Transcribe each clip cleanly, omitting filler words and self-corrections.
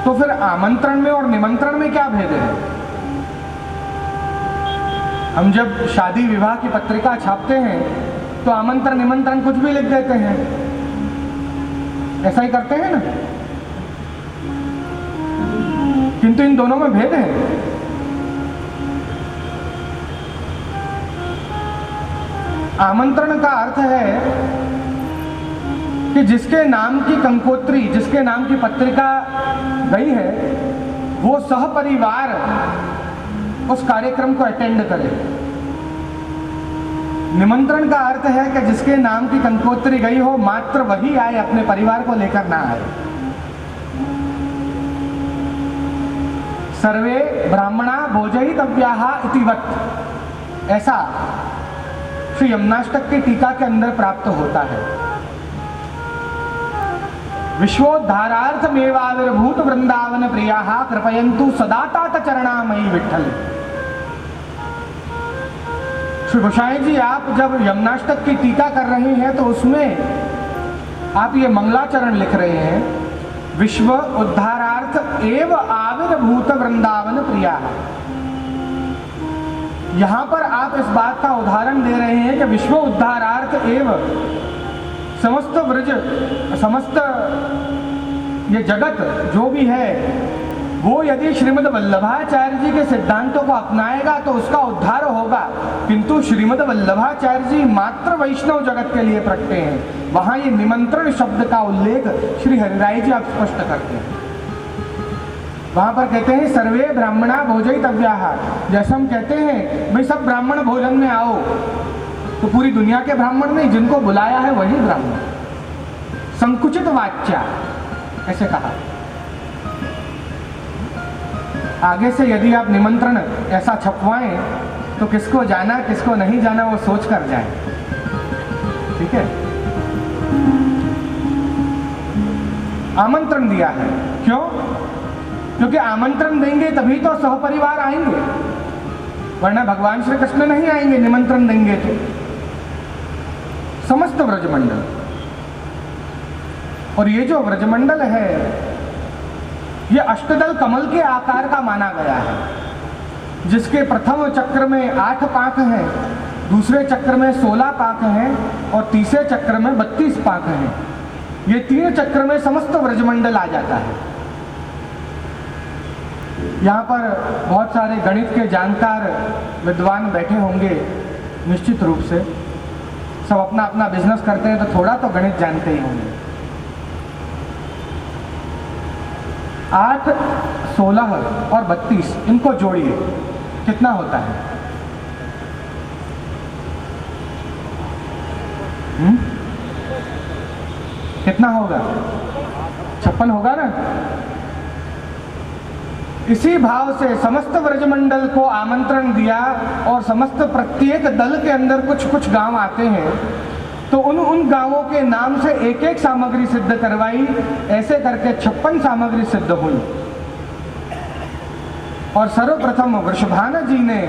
तो फिर आमंत्रण में और निमंत्रण में क्या भेद है? हम जब शादी विवाह की पत्रिका छापते हैं तो आमंत्रण निमंत्रण कुछ भी लिख देते हैं, ऐसा ही करते हैं ना। किंतु इन दोनों में भेद है। आमंत्रण का अर्थ है कि जिसके नाम की कंकोत्री, जिसके नाम की पत्रिका गई है, वो सहपरिवार उस कार्यक्रम को अटेंड करे। निमंत्रण का अर्थ है कि जिसके नाम की कंकोत्री गई हो मात्र वही आए, अपने परिवार को लेकर ना आए। सर्वे ब्राह्मणा भोजयितव्याः इतिवत्, ऐसा श्री यमुनाष्टक की टीका के अंदर प्राप्त होता है। विश्वोद्धारार्थमेवाविर्भूत वृंदावन प्रियाः कृपयन्तु सदा तात चरणामयी विठ्ठल। श्री गोसाई जी, आप जब यमुनाष्टक की टीका कर रहे हैं तो उसमें आप ये मंगलाचरण लिख रहे हैं, विश्व उद्धारार्थ एव आविर्भूत वृंदावन प्रियाः। यहां पर आप इस बात का उदाहरण दे रहे हैं कि विश्व उद्धारार्थ एव, समस्त ब्रज, समस्त ये जगत जो भी है वो यदि श्रीमद् वल्लभाचार्य जी के सिद्धांतों को अपनाएगा तो उसका उद्धार होगा। किंतु श्रीमद् वल्लभाचार्य जी मात्र वैष्णव जगत के लिए प्रकटे हैं। वहां ये निमंत्रण शब्द का उल्लेख श्री हरिराय जी आप स्पष्ट करते हैं। वहां पर कहते हैं सर्वे ब्राह्मणा भोजयितव्याः। जैसे हम कहते हैं भाई सब ब्राह्मण भोजन में आओ, तो पूरी दुनिया के ब्राह्मण नहीं, जिनको बुलाया है वही ब्राह्मण। संकुचित वाच्या ऐसे कहा। आगे से यदि आप निमंत्रण ऐसा छपवाएं तो किसको जाना किसको नहीं जाना वो सोच कर जाए, ठीक है। आमंत्रण दिया है, क्यों? क्योंकि आमंत्रण देंगे तभी तो सहपरिवार आएंगे, वरना भगवान श्री कृष्ण नहीं आएंगे निमंत्रण देंगे तो। समस्त व्रजमंडल, और ये जो व्रजमंडल है ये अष्टदल कमल के आकार का माना गया है, जिसके प्रथम चक्र में 8 पांख हैं, दूसरे चक्र में 16 पांख हैं और तीसरे चक्र में 32 पांख हैं। ये 3 चक्र में समस्त व्रजमंडल आ जाता है। यहाँ पर बहुत सारे गणित के जानकार विद्वान बैठे होंगे निश्चित रूप से, सब अपना अपना बिजनेस करते हैं तो थोड़ा तो गणित जानते ही होंगे। 8, 16 और 32 इनको जोड़िए, कितना होता है? कितना होगा? 56 होगा ना। इसी भाव से समस्त व्रजमंडल को आमंत्रण दिया और समस्त प्रत्येक दल के अंदर कुछ कुछ गांव आते हैं, तो उन गांवों के नाम से एक एक सामग्री सिद्ध करवाई। ऐसे करके 56 सामग्री सिद्ध हुई। और सर्वप्रथम वृषभान जी ने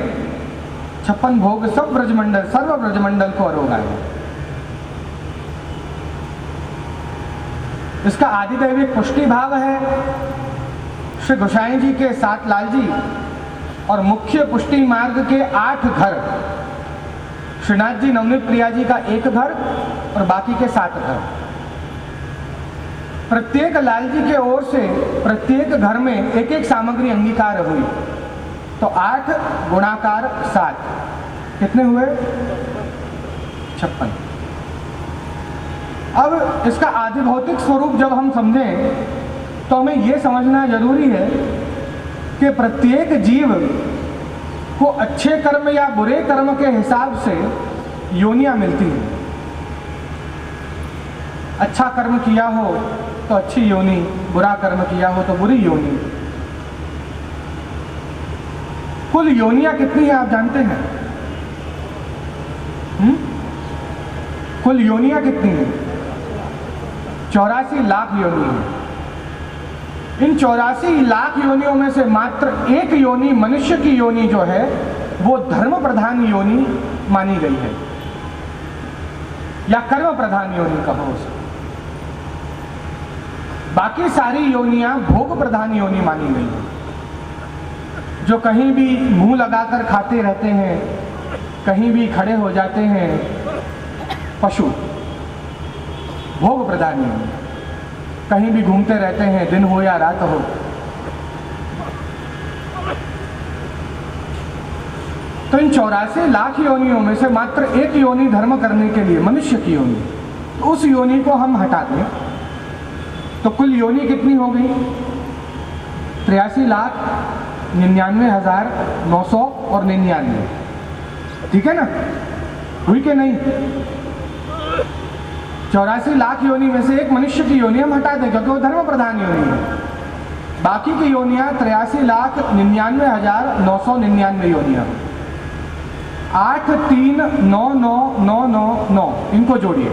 56 भोग सब व्रजमंडल, सर्व व्रजमंडल को अरोगाया। इसका आदिदैविक पुष्टि भाव है श्री गोसाई जी के 7 लाल जी, और मुख्य पुष्टि मार्ग के 8 घर, श्रीनाथ जी नवनीत प्रिया जी का 1 घर और बाकी के 7 घर। प्रत्येक लाल जी के ओर से प्रत्येक घर में एक एक सामग्री अंगीकार हुई, तो 8 गुणाकार 7 कितने हुए? 56। अब इसका आधिभौतिक स्वरूप जब हम समझें तो हमें यह समझना जरूरी है कि प्रत्येक जीव को अच्छे कर्म या बुरे कर्म के हिसाब से योनियां मिलती हैं। अच्छा कर्म किया हो तो अच्छी योनि, बुरा कर्म किया हो तो बुरी योनि। कुल योनियां कितनी है आप जानते हैं? कुल योनियां कितनी है? 84 लाख योनि है। इन 84 लाख योनियों में से मात्र एक योनि, मनुष्य की योनि जो है वो धर्म प्रधान योनि मानी गई है, या कर्म प्रधान योनि कहो उसे। बाकी सारी योनियां भोग प्रधान योनि मानी गई हैं। जो कहीं भी मुंह लगाकर खाते रहते हैं, कहीं भी खड़े हो जाते हैं, पशु भोग प्रधान योनि। कहीं भी घूमते रहते हैं, दिन हो या रात हो। तो इन 84 लाख योनियों में से मात्र एक योनि धर्म करने के लिए, मनुष्य की योनि, तो उस योनि को हम हटा दें तो कुल योनि कितनी हो गई? 83,99,900 और 99। ठीक है ना? हुई कि नहीं? 84 लाख योनि में से एक मनुष्य की योनि हम हटा दें क्योंकि वो धर्म प्रधान योनि है। बाकी की योनियां 83,99,999 योनियां। 8, 3, 9, 9, 9, 9, 9 इनको जोड़िए,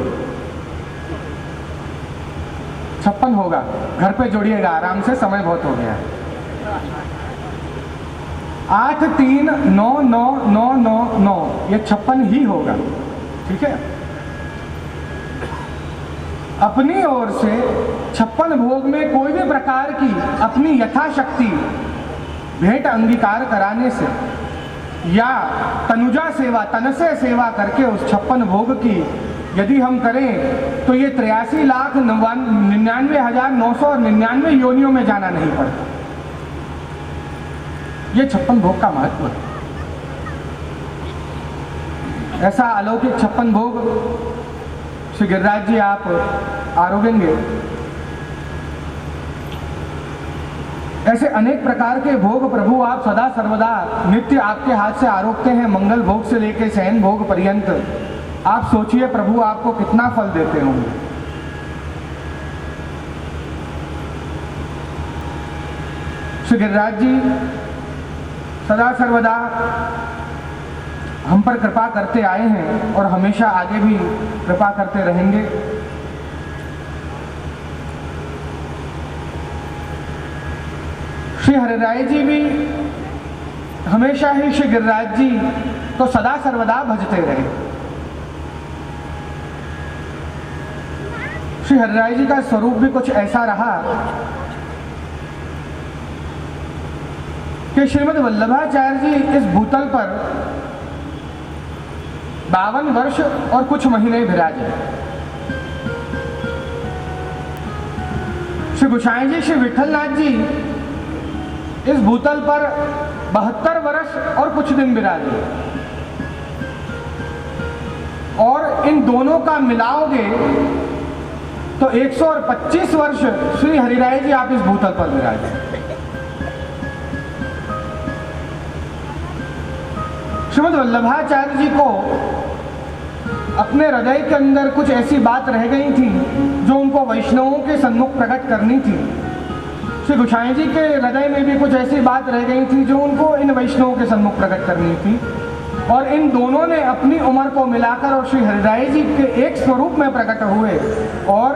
56 होगा। घर पे जोड़िएगा आराम से, समय बहुत हो गया है। 8, 3, 9, 9, 9, 9, 9 ये 56 ही होगा। ठीक है? अपनी ओर से 56 भोग में कोई भी प्रकार की अपनी यथाशक्ति भेंट अंगीकार कराने से या तनुजा सेवा, तन से सेवा करके उस 56 भोग की यदि हम करें तो ये 83,99,900 और 99 योनियों में जाना नहीं पड़ता। ये 56 भोग का महत्व है। ऐसा अलौकिक 56 भोग श्री गिरिराज जी आप आरोगेंगे। ऐसे अनेक प्रकार के भोग प्रभु आप सदा सर्वदा नित्य आपके हाथ से आरोपते हैं, मंगल भोग से लेकर शयन भोग पर्यंत। आप सोचिए प्रभु आपको कितना फल देते होंगे। श्री गिरिराज जी सदा सर्वदा हम पर कृपा करते आए हैं और हमेशा आगे भी कृपा करते रहेंगे। श्री हरिराय जी भी हमेशा ही श्री गिरिराज जी को सदा सर्वदा भजते रहे। श्री हरिराय जी का स्वरूप भी कुछ ऐसा रहा कि श्रीमद् वल्लभाचार्य जी इस भूतल पर 52 वर्ष और कुछ महीने विराजे। श्री गोसाई जी, श्री विठलनाथ जी इस भूतल पर 72 वर्ष और कुछ दिन विराजे। और इन दोनों का मिलाओगे तो 125 वर्ष श्री हरिराय जी आप इस भूतल पर विराजे। श्रीमद् वल्लभाचार्य जी को अपने हृदय के अंदर कुछ ऐसी बात रह गई थी जो उनको वैष्णवों के सन्मुख प्रकट करनी थी। श्री गोसाई जी के हृदय में भी कुछ ऐसी बात रह गई थी जो उनको इन वैष्णवों के सन्मुख प्रकट करनी थी। और इन दोनों ने अपनी उम्र को मिलाकर और श्री हरिराय जी के एक स्वरूप में प्रकट हुए और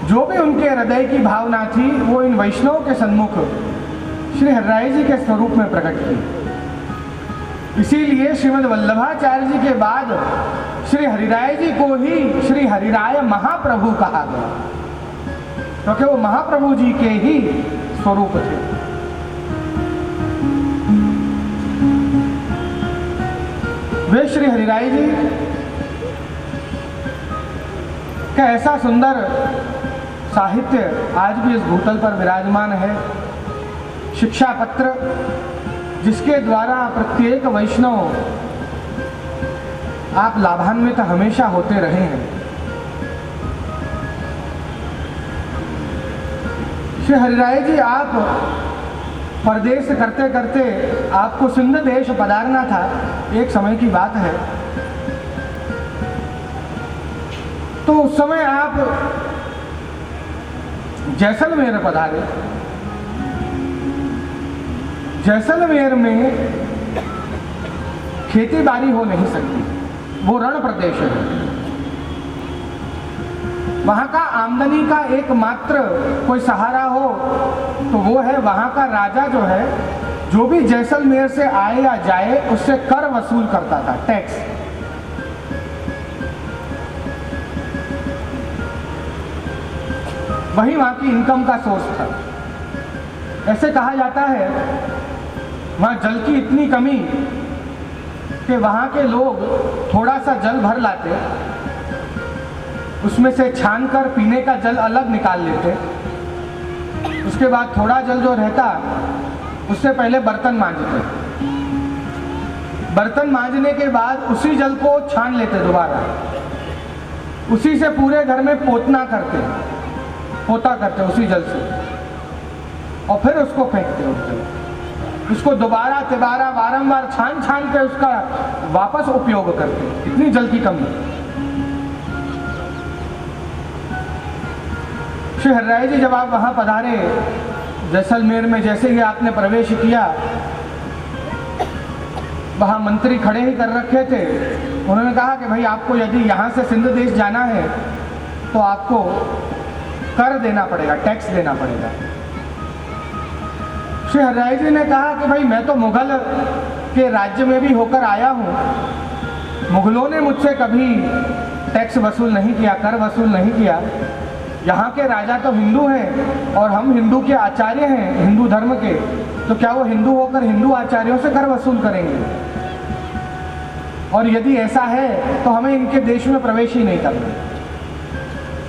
जो भी उनके हृदय की भावना थी वो इन वैष्णवों के सन्मुख श्री हरिराय जी के स्वरूप में प्रकट की। इसीलिए श्रीमद् वल्लभाचार्य जी के बाद श्री हरिराय जी को ही श्री हरिराय महाप्रभु कहा गया क्योंकि वो महाप्रभु जी के ही स्वरूप थे। वे श्री हरिराय जी का ऐसा सुंदर साहित्य आज भी इस भूतल पर विराजमान है। शिक्षा पत्र जिसके द्वारा प्रत्येक वैष्णव आप लाभान्वित हमेशा होते रहे हैं। श्री हरिराय जी आप परदेश करते करते आपको सिंध देश पधारना था, एक समय की बात है। तो उस समय आप जैसलमेर पधारे। जैसलमेर में खेती बाड़ी हो नहीं सकती, वो रण प्रदेश है। वहाँ का आमदनी का एकमात्र कोई सहारा हो तो वो है वहाँ का राजा जो है, जो भी जैसलमेर से आए या जाए उससे कर वसूल करता था, टैक्स। वही वहाँ की इनकम का सोर्स था। ऐसे कहा जाता है वहाँ जल की इतनी कमी कि वहाँ के लोग थोड़ा सा जल भर लाते, उसमें से छान कर पीने का जल अलग निकाल लेते, उसके बाद थोड़ा जल जो रहता उससे पहले बर्तन मांजते, बर्तन मांजने के बाद उसी जल को छान लेते दोबारा, उसी से पूरे घर में पोता करते उसी जल से, और फिर उसको फेंकते उसको दोबारा तिबारा बारंबार छान के उसका वापस उपयोग करते। इतनी जल की कमी। श्री हरिराय जी जब आप वहाँ पधारे जैसलमेर में, जैसे ही आपने प्रवेश किया, वहाँ मंत्री खड़े ही कर रखे थे। उन्होंने कहा कि भाई आपको यदि यहाँ से सिंध देश जाना है तो आपको कर देना पड़ेगा, टैक्स देना पड़ेगा। श्री हरिराय जी ने कहा कि भाई मैं तो मुगल के राज्य में भी होकर आया हूँ, मुगलों ने मुझसे कभी टैक्स वसूल नहीं किया, कर वसूल नहीं किया। यहाँ के राजा तो हिंदू हैं और हम हिंदू के आचार्य हैं, हिंदू धर्म के, तो क्या वो हिंदू होकर हिंदू आचार्यों से कर वसूल करेंगे? और यदि ऐसा है तो हमें इनके देश में प्रवेश ही नहीं करना,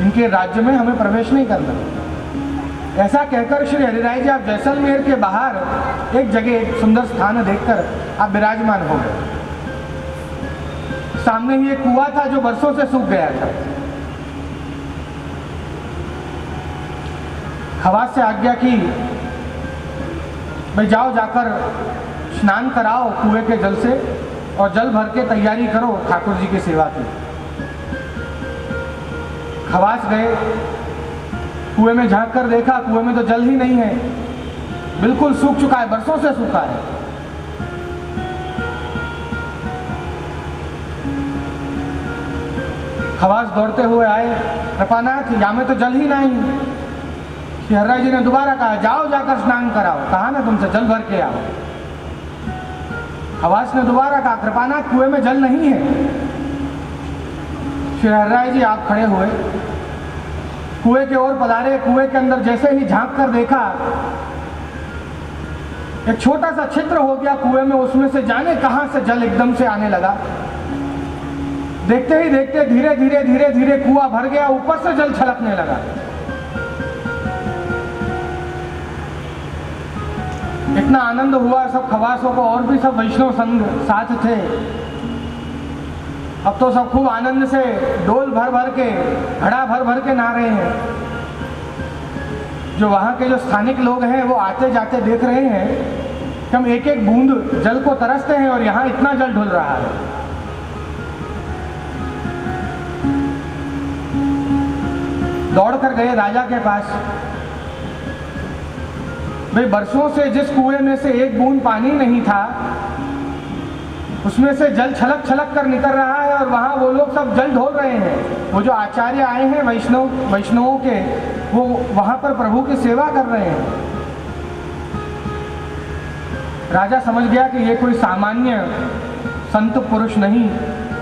इनके राज्य में हमें प्रवेश नहीं करना। ऐसा कहकर श्री हरिराय जी आप जैसलमेर के बाहर एक जगह, एक सुंदर स्थान देखकर आप विराजमान हो गए। सामने ही एक कुआं था जो बरसों से सूख गया था। खवास से आज्ञा की, भाई जाओ जाकर स्नान कराओ कुएं के जल से और जल भर के तैयारी करो ठाकुर जी की सेवा की। खवास गए, कुएं में झांक कर देखा, कुएं में तो जल ही नहीं है, बिल्कुल सूख चुका है, बरसों से सूखा है। खवास दौड़ते हुए आए, कृपानाथ यहाँ में तो जल ही नहीं। श्री हरिराय जी ने दोबारा कहा जाओ जाकर स्नान कराओ, कहा ना तुमसे जल भर के आओ। खवास ने दोबारा कहा कृपानाथ कुएं में जल नहीं है। श्री हरिराय जी आप खड़े हुए, कुएं के ओर पधारे, कुएं के अंदर जैसे ही झांक कर देखा, एक छोटा सा छिद्र हो गया कुएं में, उसमें से जाने कहां से जल एकदम से आने लगा। देखते ही देखते धीरे धीरे धीरे धीरे कुआं भर गया, ऊपर से जल छलकने लगा। इतना आनंद हुआ सब खवासों को, और भी सब वैष्णव संघ साथ थे। अब तो सब खूब आनंद से डोल भर भर के, घड़ा भर भर के नहा रहे हैं। जो वहाँ के जो स्थानिक लोग हैं वो आते जाते देख रहे हैं कि हम एक एक बूंद जल को तरसते हैं और यहाँ इतना जल ढुल रहा है। दौड़ कर गए राजा के पास, भाई बरसों से जिस कुएं में से एक बूंद पानी नहीं था, उसमें से जल छलक छलक कर निकल रहा है और वहाँ वो लोग सब जल ढोल रहे हैं। वो जो आचार्य आए हैं वैष्णवों के, वो वहाँ पर प्रभु की सेवा कर रहे हैं। राजा समझ गया कि ये कोई सामान्य संत पुरुष नहीं,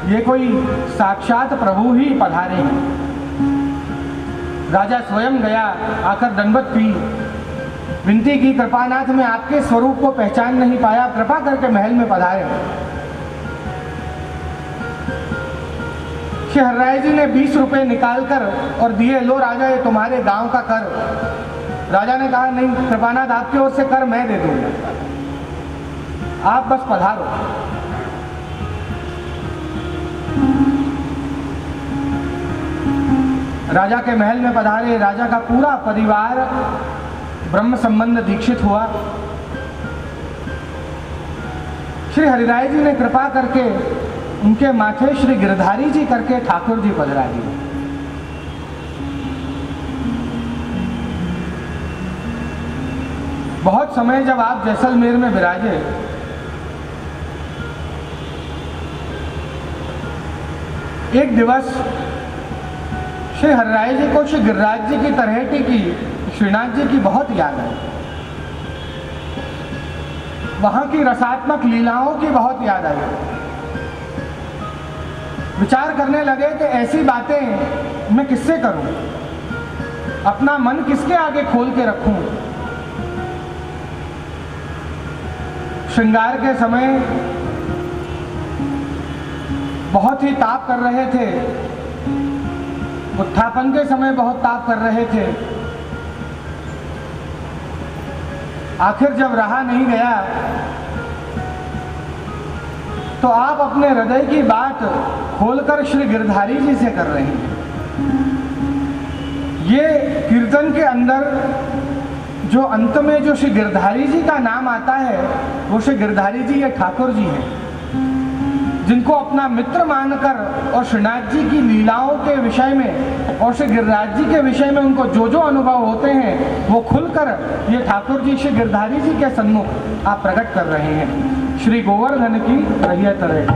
ये कोई साक्षात प्रभु ही पधारे हैं। राजा स्वयं गया, आकर दंडवत की, विनती की कृपानाथ मैं आपके स्वरूप को पहचान नहीं पाया, कृपा करके महल में पधारे। श्री हरिराय जी ने 20 रुपए निकालकर और दिए, लो राजा ये तुम्हारे गांव का कर। राजा ने कहा नहीं कृपानाथ आपकी ओर से कर मैं दे दूंगा, आप बस पधारो। राजा के महल में पधारे, राजा का पूरा परिवार ब्रह्म संबंध दीक्षित हुआ। श्री हरिराय जी ने कृपा करके उनके माथे श्री गिरधारी जी करके ठाकुर जी पधरा दिए। बहुत समय जब आप जैसलमेर में विराजे, एक दिवस श्री हरिराय जी को श्री गिरिराज जी की तरहेटी की, श्रीनाथ जी की बहुत याद आई। वहां की रसात्मक लीलाओं की बहुत याद आई। विचार करने लगे कि ऐसी बातें मैं किससे करूं। अपना मन किसके आगे खोल के रखूं। श्रृंगार के समय बहुत ही ताप कर रहे थे, उत्थापन के समय बहुत ताप कर रहे थे। आखिर जब रहा नहीं गया तो आप अपने हृदय की बात खोलकर श्री गिरधारी जी से कर रहे हैं। ये कीर्तन के अंदर जो अंत में जो श्री गिरधारी जी का नाम आता है वो श्री गिरधारी जी ये ठाकुर जी हैं, जिनको अपना मित्र मानकर और श्रीनाथ जी की लीलाओं के विषय में और श्री गिरिराज जी के विषय में उनको जो जो अनुभव होते हैं वो खुलकर ये ठाकुर जी श्री गिरधारी जी के सन्मुख आप प्रकट कर रहे हैं। श्री गोवर्धन की रहियत रहे।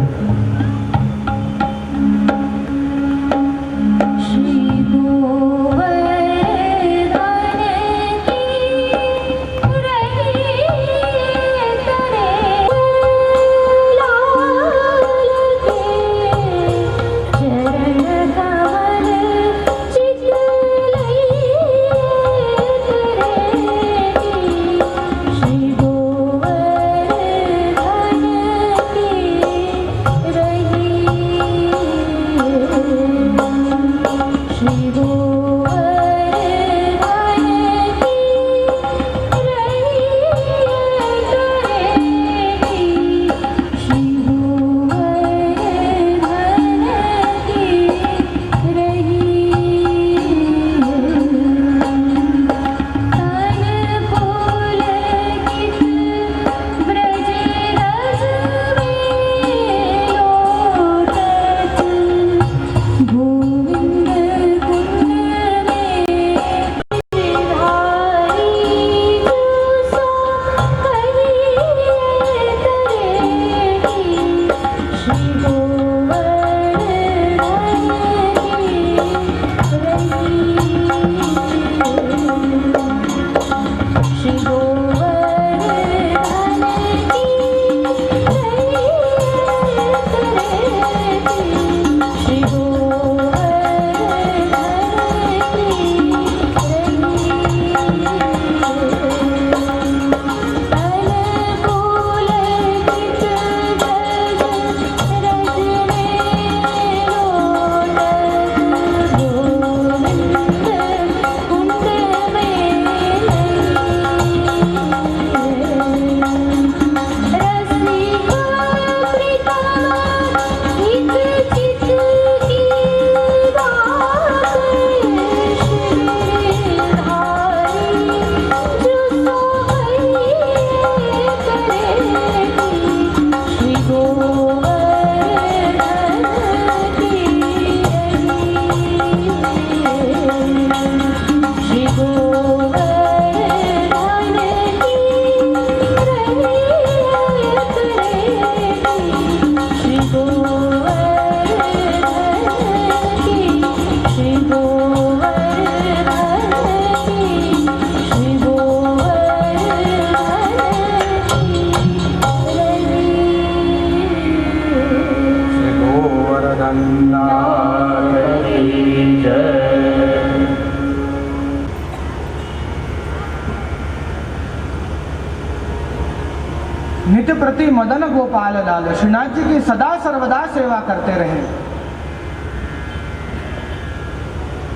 नित्य प्रति मदन गोपाल लाल, श्रीनाथ जी की सदा सर्वदा सेवा करते रहे।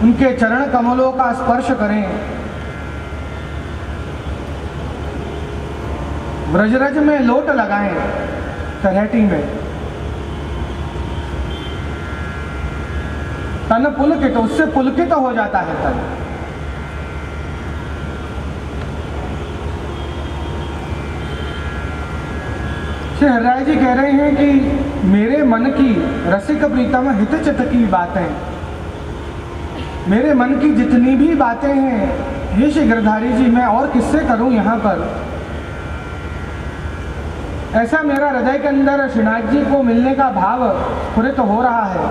उनके चरण कमलों का स्पर्श करें, ब्रजरज में लोट लगाएं, तलहटी में तन पुलकित, उससे पुलकित हो जाता है तन। श्री हरिराय जी कह रहे हैं कि मेरे मन की रसिक प्रीतम हित चित की बातें, मेरे मन की जितनी भी बातें हैं ये श्री गिरधारी जी मैं और किससे करूं यहाँ पर। ऐसा मेरा हृदय के अंदर श्रीनाथ जी को मिलने का भाव स्फुरित हो रहा है।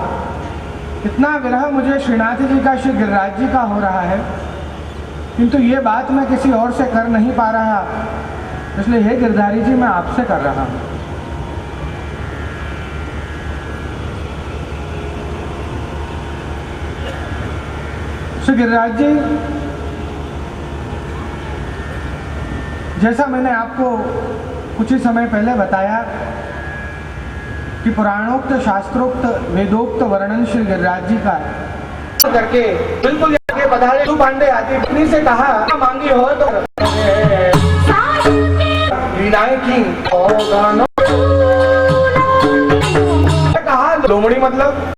इतना विरह मुझे श्रीनाथ जी का, श्री गिरिराज जी का हो रहा है, किंतु ये बात मैं किसी और से कर नहीं पा रहा, इसलिए हे गिरधारी जी मैं आपसे कर रहा हूँ। श्री गिरिराज जी जैसा मैंने आपको कुछ ही समय पहले बताया कि पुराणोक्त, शास्त्रोक्त, वेदोक्त वर्णन श्री गिरिराज जी का करके बिल्कुल आगे पधारे। तू पांडे आदि पत्नी से कहा मांगी हो तो वीणाएं की कहा लोमड़ी मतलब